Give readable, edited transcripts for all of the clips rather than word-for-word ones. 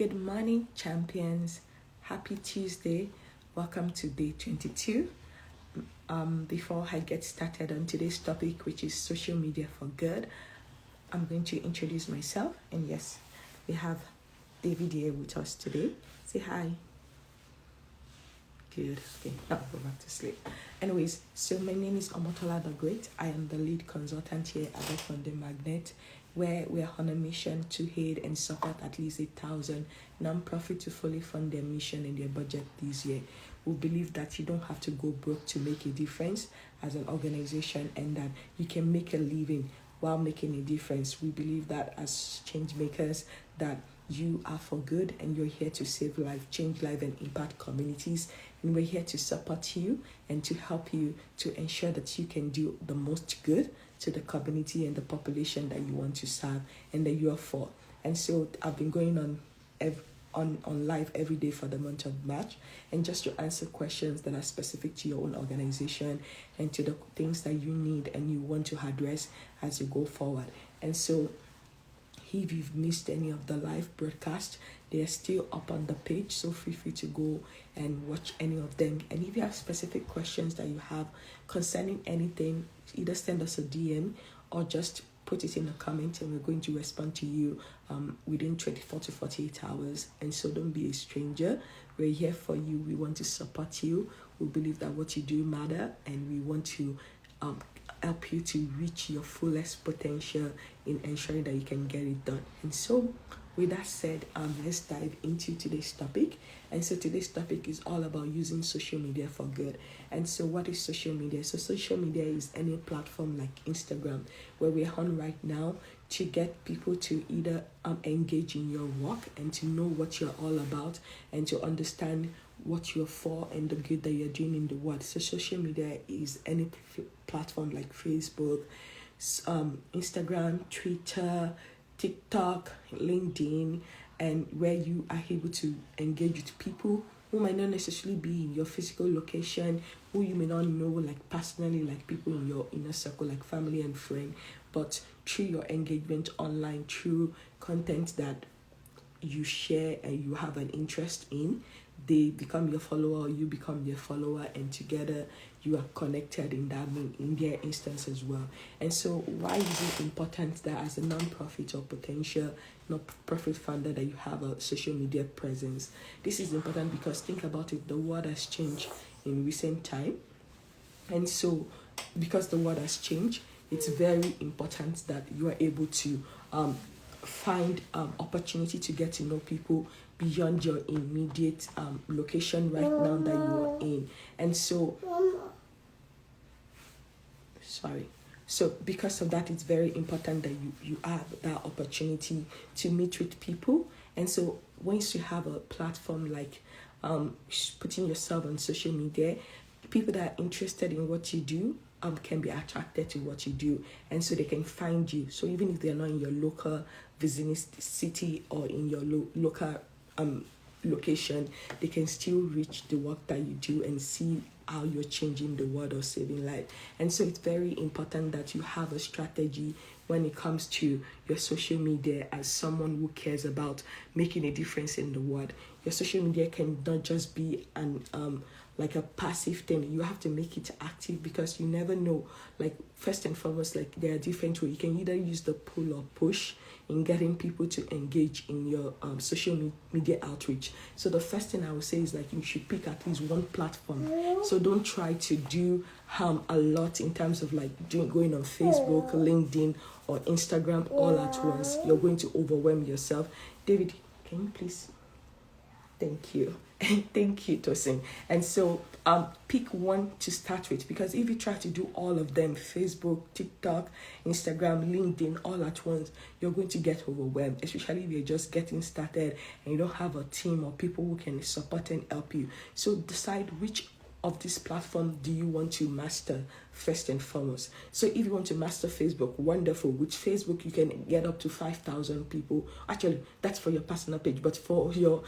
Good morning, champions. Happy Tuesday. Welcome to day 22. Before I get started on today's topic, which is social media for good, I'm going to introduce myself. And yes, we have David here with us today. Say hi. Good. Okay, now go back to sleep. Anyways, so my name is Omotola the Great. I am the lead consultant here at the Funding Magnet, where we are on a mission to aid and support at least 8,000 non-profit to fully fund their mission and their budget this year. We believe that you don't have to go broke to make a difference as an organization, and that you can make a living while making a difference. We believe that as change makers, that you are for good and you're here to save life, change life, and impact communities. And we're here to support you and to help you to ensure that you can do the most good to the community and the population that you want to serve and that you are for. And so I've been going on live every day for the month of March, and just to answer questions that are specific to your own organization and to the things that you need and you want to address as you go forward. And so if you've missed any of the live broadcast, they are still up on the page, so feel free to go and watch any of them. And if you have specific questions that you have concerning anything, either send us a DM or just put it in the comment, and we're going to respond to you within 24 to 48 hours. And so don't be a stranger. We're here for you. We want to support you. We believe that what you do matter, and we want to help you to reach your fullest potential in ensuring that you can get it done. And so with that said, let's dive into today's topic. And so today's topic is all about using social media for good. And so what is social media? So social media is any platform like Instagram, where we're on right now, to get people to either engage in your work and to know what you're all about and to understand what you're for and the good that you're doing in the world. So social media is any platform like Facebook, Instagram, Twitter, TikTok, LinkedIn, and where you are able to engage with people who might not necessarily be in your physical location, who you may not know like personally, like people in your inner circle, like family and friend, but through your engagement online, through content that you share and you have an interest in, they become your follower, you become their follower, and together you are connected in that in their instance as well. And so why is it important that as a non-profit or potential non-profit founder that you have a social media presence? This is important because think about it, the world has changed in recent time. And so because the world has changed, it's very important that you are able to find opportunity to get to know people beyond your immediate location right now that you are in. And so because of that, it's very important that you have that opportunity to meet with people. And so once you have a platform like putting yourself on social media, people that are interested in what you do can be attracted to what you do, and so they can find you. So even if they're not in your local city or in your local location, they can still reach the work that you do and see how you're changing the world or saving life. And so it's very important that you have a strategy when it comes to your social media as someone who cares about making a difference in the world. Your social media can not just be an like a passive thing. You have to make it active, because you never know. Like first and foremost, like there are different ways. You can either use the pull or push in getting people to engage in your social media outreach. So the first thing I would say is like you should pick at least one platform. So don't try to do a lot in terms of like going on Facebook, LinkedIn, or Instagram all at once. You're going to overwhelm yourself. David, can you please? Thank you. Thank you, Tosin. And so pick one to start with, because if you try to do all of them, Facebook, TikTok, Instagram, LinkedIn, all at once, you're going to get overwhelmed, especially if you're just getting started and you don't have a team or people who can support and help you. So decide which of this platform do you want to master first and foremost. So if you want to master Facebook, wonderful. With Facebook, you can get up to 5,000 people. Actually, that's for your personal page, but for your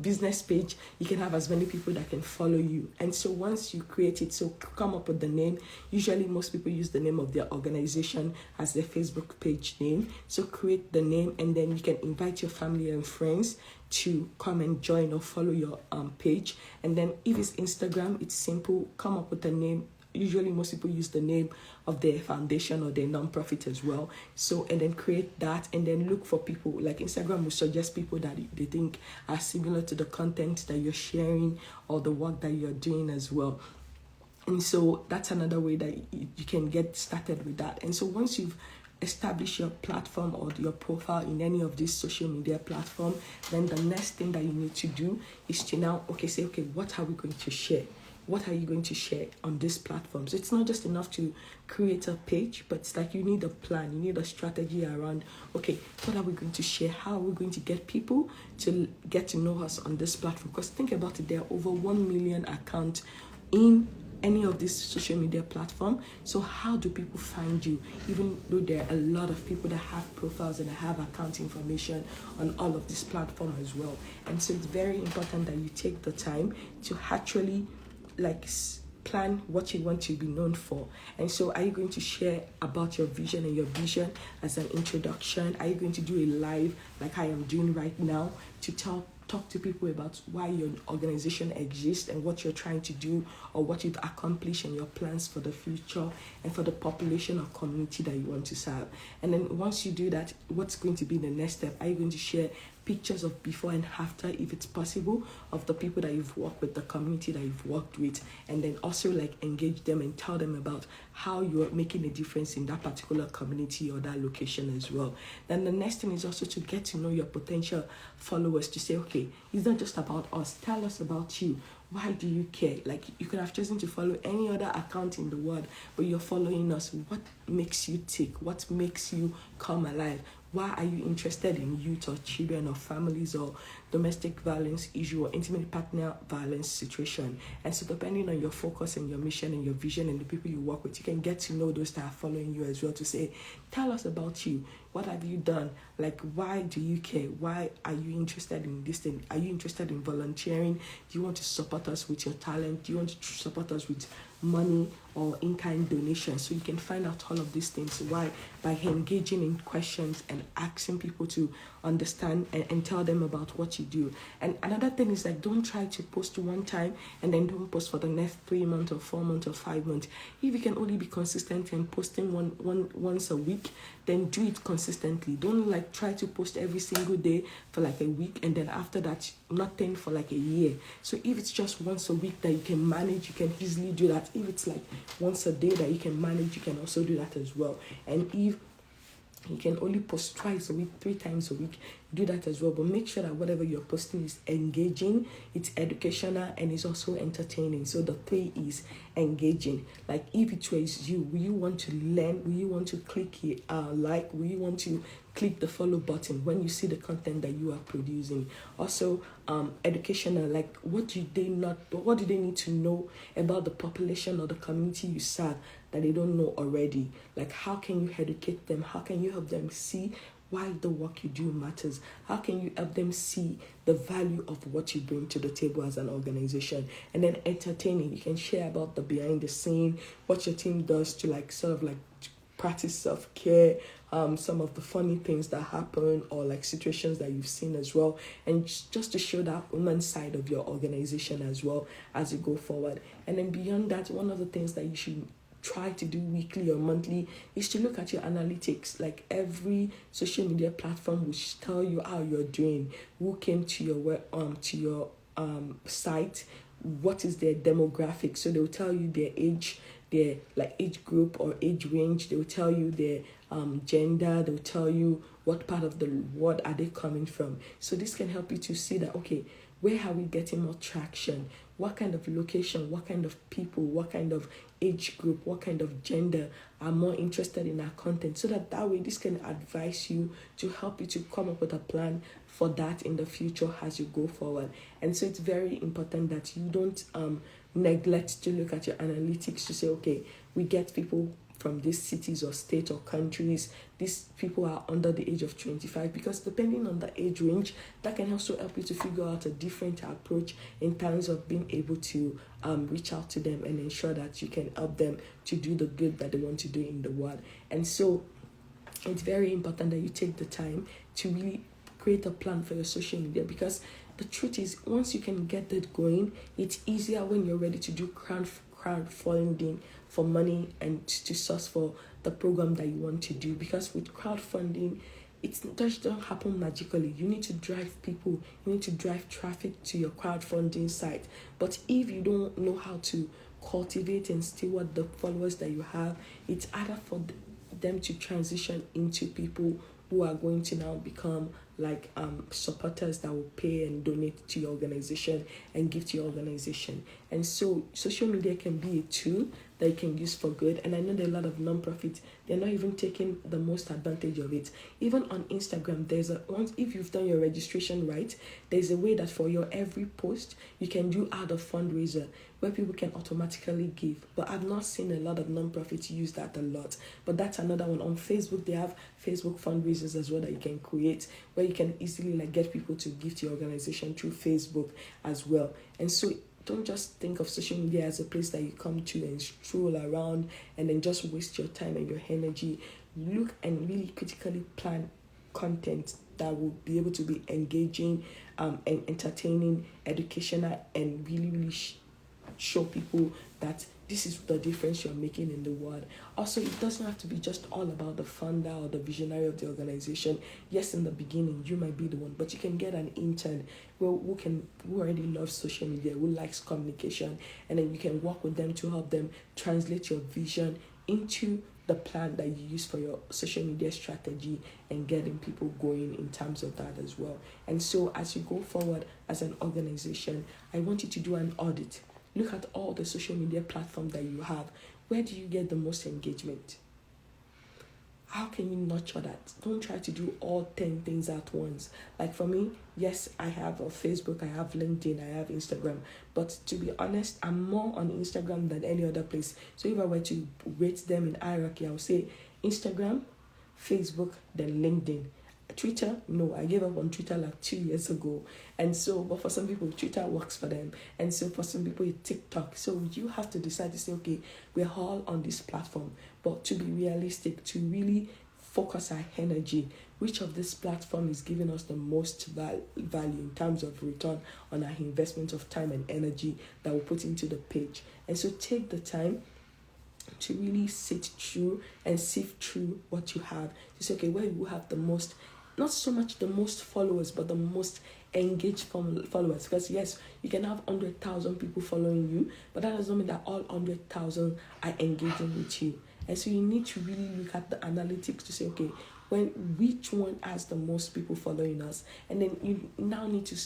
business page, you can have as many people that can follow you. And so once you create it, so come up with the name. Usually most people use the name of their organization as their Facebook page name. So create the name, and then you can invite your family and friends to come and join or follow your page. And then if it's Instagram, it's simple. Come up with a name. Usually most people use the name of their foundation or their nonprofit as well. So, and then create that, and then look for people. Like Instagram will suggest people that they think are similar to the content that you're sharing or the work that you're doing as well. And so that's another way that you can get started with that. And so once you've established your platform or your profile in any of these social media platform, then the next thing that you need to do is to now, say, what are we going to share? What are you going to share on this platform? So it's not just enough to create a page, but it's like you need a plan, you need a strategy around, what are we going to share? How are we going to get people to get to know us on this platform? Because think about it, there are over 1 million accounts in any of these social media platform. So how do people find you? Even though there are a lot of people that have profiles and have account information on all of this platform as well. And so it's very important that you take the time to actually plan what you want to be known for. And so are you going to share about your vision and your vision as an introduction? Are you going to do a live like I am doing right now to talk to people about why your organization exists and what you're trying to do or what you've accomplished and your plans for the future and for the population or community that you want to serve? And then once you do that, what's going to be the next step? Are you going to share pictures of before and after, if it's possible, of the people that you've worked with, the community that you've worked with, and then also engage them and tell them about how you're making a difference in that particular community or that location as well. Then the next thing is also to get to know your potential followers, to say, it's not just about us, tell us about you. Why do you care? You could have chosen to follow any other account in the world, but you're following us. What makes you tick? What makes you come alive? Why are you interested in youth or children or families or domestic violence issue or intimate partner violence situation? And so depending on your focus and your mission and your vision and the people you work with, you can get to know those that are following you as well, to say, tell us about you. What have you done? Why do you care? Why are you interested in this thing? Are you interested in volunteering? Do you want to support us with your talent? Do you want to support us with money or in-kind donations? So you can find out all of these things. Why? By engaging in questions and asking people to understand and tell them about what you do. And another thing is don't try to post one time and then don't post for the next 3 months or 4 months or 5 months. If you can only be consistent in posting once a week, then do it consistently. Don't try to post every single day for a week and then after that nothing for a year. So if it's just once a week that you can manage, you can easily do that. If it's once a day that you can manage, you can also do that as well. And if you can only post twice a week, 3 times a week, do that as well. But make sure that whatever you're posting is engaging, it's educational, and it's also entertaining. So the 3 is engaging. If it was you, will you want to learn? Will you want to click like? Will you want to click the follow button when you see the content that you are producing? Also, educational, what do they need to know about the population or the community you serve that they don't know already? How can you educate them? How can you help them see why the work you do matters? How can you help them see the value of what you bring to the table as an organization? And then entertaining, you can share about the behind the scene, what your team does to practice self-care, some of the funny things that happen or situations that you've seen as well, and just to show that human side of your organization as well as you go forward. And then beyond that, one of the things that you should try to do weekly or monthly is to look at your analytics. Every social media platform will tell you how you're doing, who came to your site, what is their demographic. So they'll tell you their age, their age group or age range. They'll tell you their gender. They'll tell you what part of the world are they coming from. So this can help you to see that, where are we getting more traction? what kind of location, what kind of people, what kind of age group, what kind of gender are more interested in our content, so that way this can advise you to help you to come up with a plan for that in the future as you go forward. And so it's very important that you don't neglect to look at your analytics to say, okay, we get people from these cities or states or countries, these people are under the age of 25, because depending on the age range, that can also help you to figure out a different approach in terms of being able to reach out to them and ensure that you can help them to do the good that they want to do in the world. And so it's very important that you take the time to really create a plan for your social media, because the truth is, once you can get that going, it's easier when you're ready to do crowdfunding for money and to source for the program that you want to do. Because with crowdfunding, it doesn't happen magically. You need to drive people, you need to drive traffic to your crowdfunding site. But if you don't know how to cultivate and steward the followers that you have, it's harder for them to transition into people who are going to now become like supporters that will pay and donate to your organization and give to your organization. And so social media can be a tool that you can use for good. And I know there are a lot of non-profits, they're not even taking the most advantage of it. Even on Instagram, if you've done your registration right, there's a way that for your every post, you can do add a fundraiser where people can automatically give. But I've not seen a lot of non-profits use that a lot. But that's another one. On Facebook, they have Facebook fundraisers as well that you can create, where you can easily get people to give to your organization through Facebook as well. And so don't just think of social media as a place that you come to and stroll around and then just waste your time and your energy. Look and really critically plan content that will be able to be engaging and entertaining, educational, and really show people that this is the difference you're making in the world. Also, it doesn't have to be just all about the founder or the visionary of the organization. Yes, in the beginning, you might be the one, but you can get an intern who already loves social media, who likes communication, and then you can work with them to help them translate your vision into the plan that you use for your social media strategy and getting people going in terms of that as well. And so as you go forward as an organization, I want you to do an audit. Look at all the social media platforms that you have. Where do you get the most engagement? How can you nurture that? Don't try to do all 10 things at once. Like for me, yes, I have a Facebook, I have LinkedIn, I have Instagram. But to be honest, I'm more on Instagram than any other place. So if I were to rate them in hierarchy, I would say Instagram, Facebook, then LinkedIn. Twitter, no, I gave up on Twitter like 2 years ago. And so, but for some people, Twitter works for them. And so for some people, it's TikTok. So you have to decide to say, okay, we're all on this platform. But to be realistic, to really focus our energy, which of this platform is giving us the most value in terms of return on our investment of time and energy that we put into the page. And so take the time to really sit through and sift through what you have. To say, okay, where you have the most, not so much the most followers, but the most engaged followers. Because yes, you can have 100,000 people following you, but that doesn't mean that all 100,000 are engaging with you. And so you need to really look at the analytics to say, okay, which one has the most people following us? And then you now need to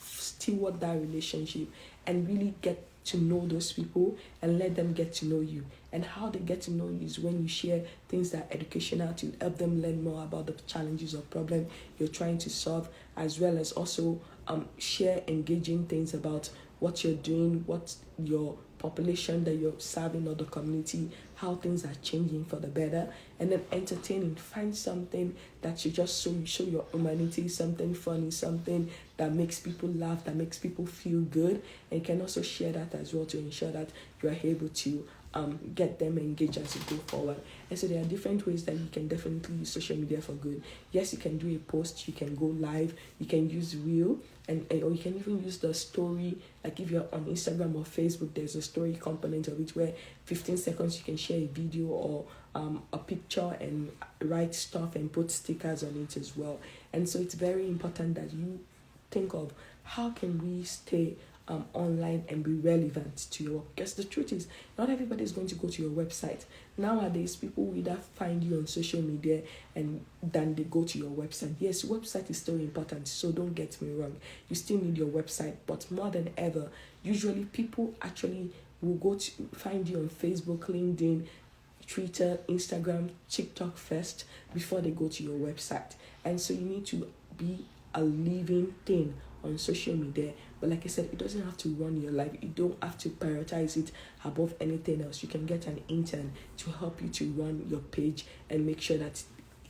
steward that relationship and really get to know those people and let them get to know you. And how they get to know you is when you share things that are educational to help them learn more about the challenges or problem you're trying to solve, as well as also share engaging things about what you're doing, what your population that you're serving or the community, how things are changing for the better. And then entertaining, find something that you just show your humanity, something funny, something that makes people laugh, that makes people feel good, and you can also share that as well to ensure that you are able to get them engaged as you go forward. And so there are different ways that you can definitely use social media for good. Yes, you can do a post, you can go live, you can use Reel, or you can even use the story. Like if you're on Instagram or Facebook, there's a story component of it where 15 seconds you can share a video or a picture and write stuff and put stickers on it as well. And so it's very important that you think of how can we stay online and be relevant to your work. Because the truth is, not everybody is going to go to your website. Nowadays, people will either find you on social media and then they go to your website. Yes, website is still important, so don't get me wrong. You still need your website, but more than ever, usually people actually will go to find you on Facebook, LinkedIn, Twitter, Instagram, TikTok first before they go to your website. And so you need to be a living thing on social media. But like I said, it doesn't have to run your life. You don't have to prioritize it above anything else. You can get an intern to help you to run your page and make sure that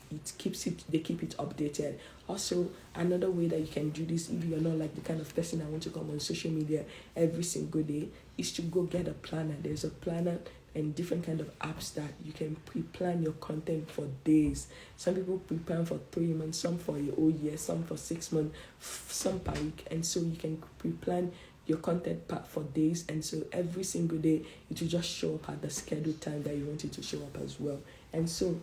they keep it updated. Also, another way that you can do this, if you're not like the kind of person that want to come on social media every single day, is to go get a planner. There's a planner and different kind of apps that you can pre-plan your content for days. Some people pre-plan for 3 months, some for a whole year, some for 6 months, some per week. And so you can pre-plan your content for days, and so every single day it will just show up at the scheduled time that you want it to show up as well. And so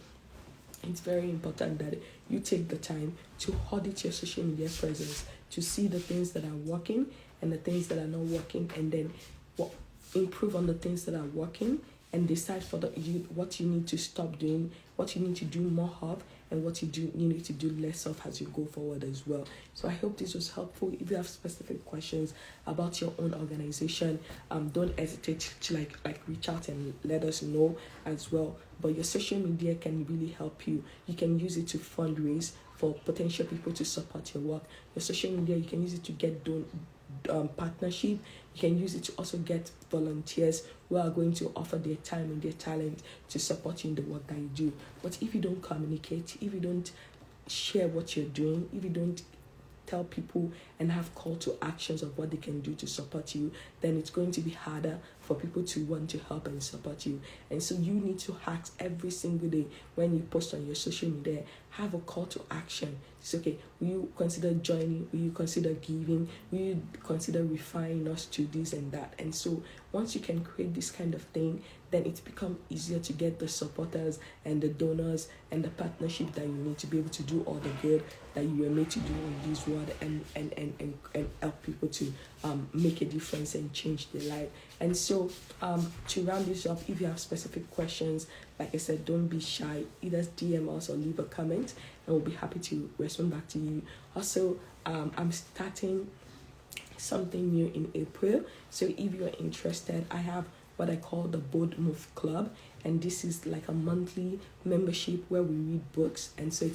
it's very important that you take the time to audit your social media presence, to see the things that are working and the things that are not working, and then improve on the things that are working, and decide for what you need to stop doing, what you need to do more of, and what you need to do less of as you go forward as well. So I hope this was helpful. If you have specific questions about your own organization, don't hesitate to like reach out and let us know as well. But your social media can really help you. You can use it to fundraise for potential people to support your work. Your social media, you can use it to get partnership. You can use it to also get volunteers who are going to offer their time and their talent to support you in the work that you do. But if you don't communicate, if you don't share what you're doing, if you don't tell people and have call to actions of what they can do to support you, then it's going to be harder for people to want to help and support you. And so you need to ask every single day when you post on your social media, have a call to action. It's okay, will you consider joining? Will you consider giving? Will you consider referring us to this and that? And so once you can create this kind of thing, then it's become easier to get the supporters and the donors and the partnership that you need to be able to do all the good that you were made to do in this world, and help people to make a difference and change their life. And so to round this up, if you have specific questions, like I said, don't be shy. Either DM us or leave a comment, and we'll be happy to respond back to you. Also, I'm starting something new in April. So if you're interested, I have what I call the Bold Move Club, and this is like a monthly membership where we read books. And so it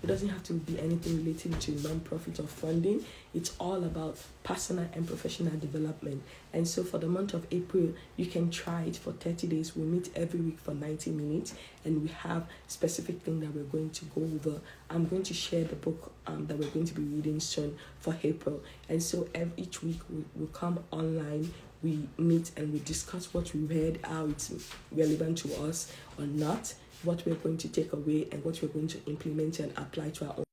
doesn't have to be anything related to non-profit or funding. It's all about personal and professional development. And so for the month of April, you can try it for 30 days. We meet every week for 90 minutes, and we have specific things that we're going to go over. I'm going to share the book that we're going to be reading soon for April. And so each week we'll come online, we meet and we discuss what we read, how it's relevant to us or not, what we're going to take away, and what we're going to implement and apply to our own.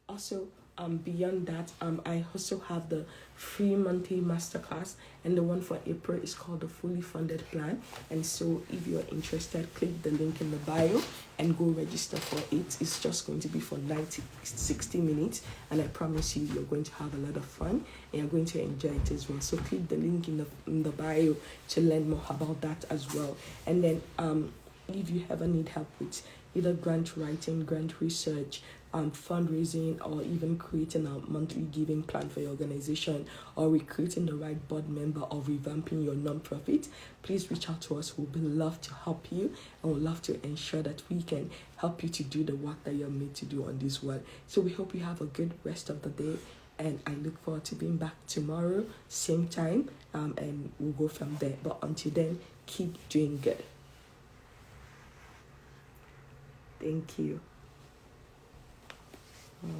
Also, beyond that, I also have the free monthly masterclass, and the one for April is called the Fully Funded Plan. And so if you're interested, click the link in the bio and go register for it. It's just going to be for 60 minutes, and I promise you, you're going to have a lot of fun and you're going to enjoy it as well. So click the link in the bio to learn more about that as well. And then if you ever need help with either grant writing, grant research, fundraising, or even creating a monthly giving plan for your organization, or recruiting the right board member, or revamping your nonprofit, please reach out to us. We'd love to help you, and we'd love to ensure that we can help you to do the work that you're made to do on this world. So we hope you have a good rest of the day, and I look forward to being back tomorrow, same time, and we'll go from there. But until then, keep doing good. Thank you.